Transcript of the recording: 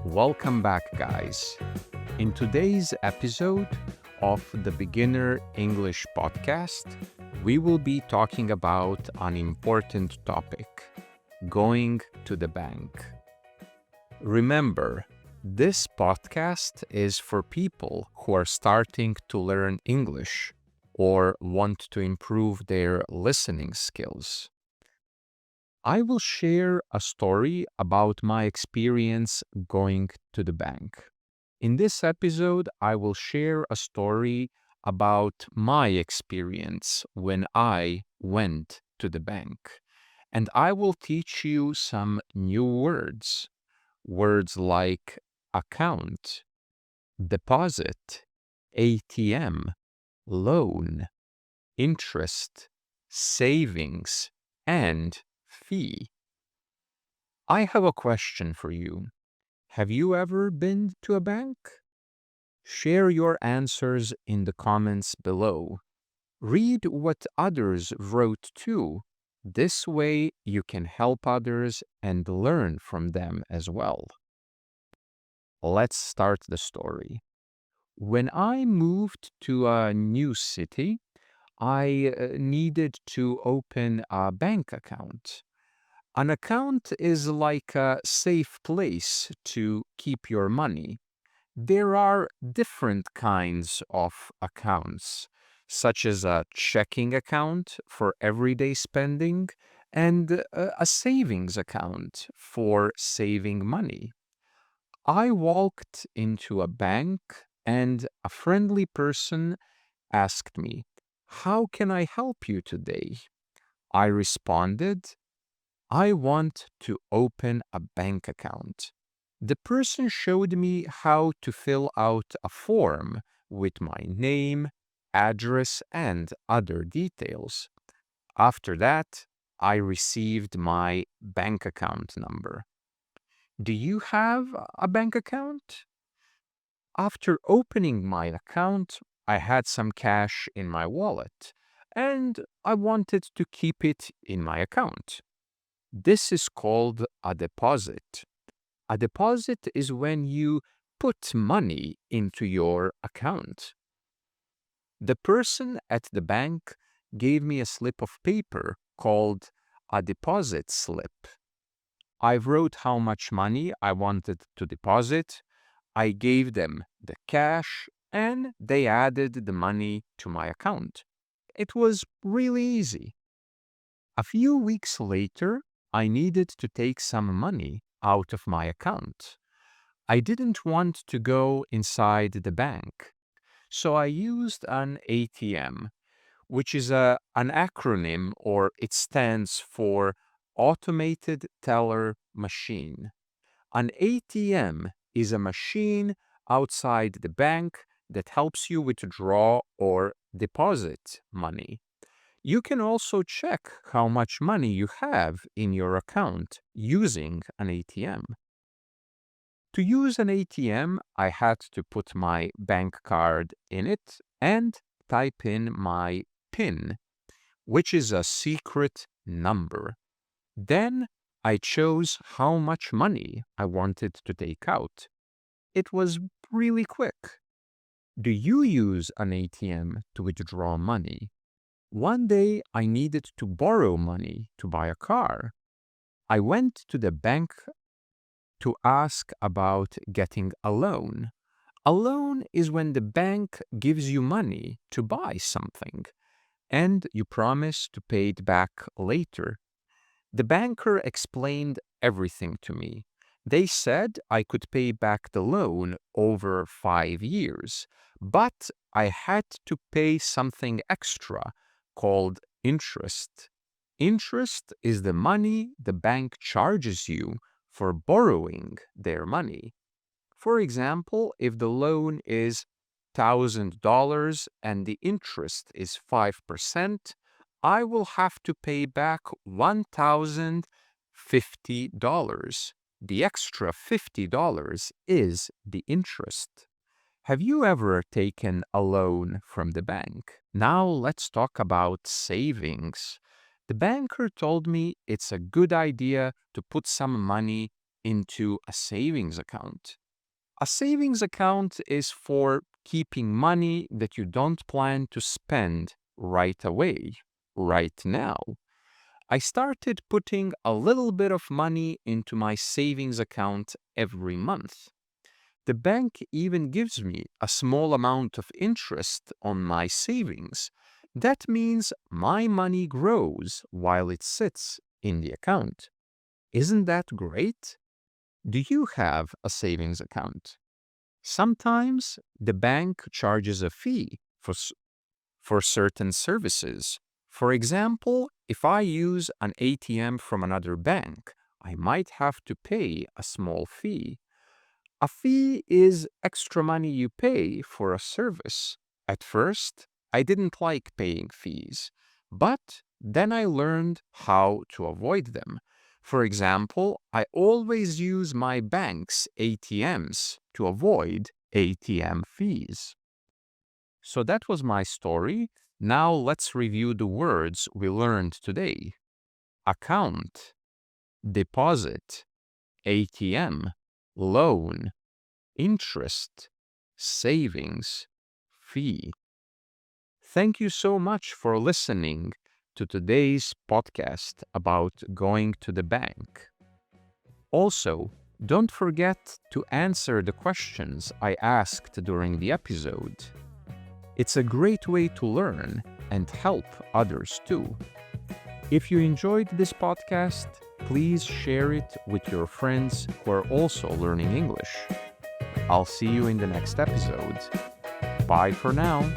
Welcome back, guys. In today's episode of the Beginner English Podcast, we will be talking about an important topic: going to the bank. Remember, this podcast is for people who are starting to learn English or want to improve their listening skills. I will share a story about my experience going to the bank. In this episode, I will share a story about my experience when I went to the bank. And I will teach you some new words. Words like account, deposit, ATM, loan, interest, savings, and fee. I have a question for you. Have you ever been to a bank? Share your answers in the comments below. Read what others wrote too. This way you can help others and learn from them as well. Let's start the story. When I moved to a new city, I needed to open a bank account. An account is like a safe place to keep your money. There are different kinds of accounts, such as a checking account for everyday spending and a savings account for saving money. I walked into a bank and a friendly person asked me, "How can I help you today?" I responded, "I want to open a bank account." The person showed me how to fill out a form with my name, address, and other details. After that, I received my bank account number. Do you have a bank account? After opening my account, I had some cash in my wallet, and I wanted to keep it in my account. This is called a deposit. A deposit is when you put money into your account. The person at the bank gave me a slip of paper called a deposit slip. I wrote how much money I wanted to deposit. I gave them the cash and they added the money to my account. It was really easy. A few weeks later, I needed to take some money out of my account. I didn't want to go inside the bank, so I used an ATM, which is an acronym or it stands for Automated Teller Machine. An ATM is a machine outside the bank that helps you withdraw or deposit money. You can also check how much money you have in your account using an ATM. To use an ATM, I had to put my bank card in it and type in my PIN, which is a secret number. Then I chose how much money I wanted to take out. It was really quick. Do you use an ATM to withdraw money? One day I needed to borrow money to buy a car. I went to the bank to ask about getting a loan. A loan is when the bank gives you money to buy something and you promise to pay it back later. The banker explained everything to me. They said I could pay back the loan over 5 years, but I had to pay something extra called interest. Interest is the money the bank charges you for borrowing their money. For example, if the loan is $1,000 and the interest is 5%, I will have to pay back $1,050. The extra $50 is the interest. Have you ever taken a loan from the bank? Now let's talk about savings. The banker told me it's a good idea to put some money into a savings account. A savings account is for keeping money that you don't plan to spend right away, right now. I started putting a little bit of money into my savings account every month. The bank even gives me a small amount of interest on my savings. That means my money grows while it sits in the account. Isn't that great? Do you have a savings account? Sometimes the bank charges a fee for certain services. For example, if I use an ATM from another bank, I might have to pay a small fee. A fee is extra money you pay for a service. At first, I didn't like paying fees, but then I learned how to avoid them. For example, I always use my bank's ATMs to avoid ATM fees. So that was my story. Now let's review the words we learned today. Account, deposit, ATM, loan, interest, savings, fee. Thank you so much for listening to today's podcast about going to the bank. Also, don't forget to answer the questions I asked during the episode. It's a great way to learn and help others too. If you enjoyed this podcast, please share it with your friends who are also learning English. I'll see you in the next episode. Bye for now.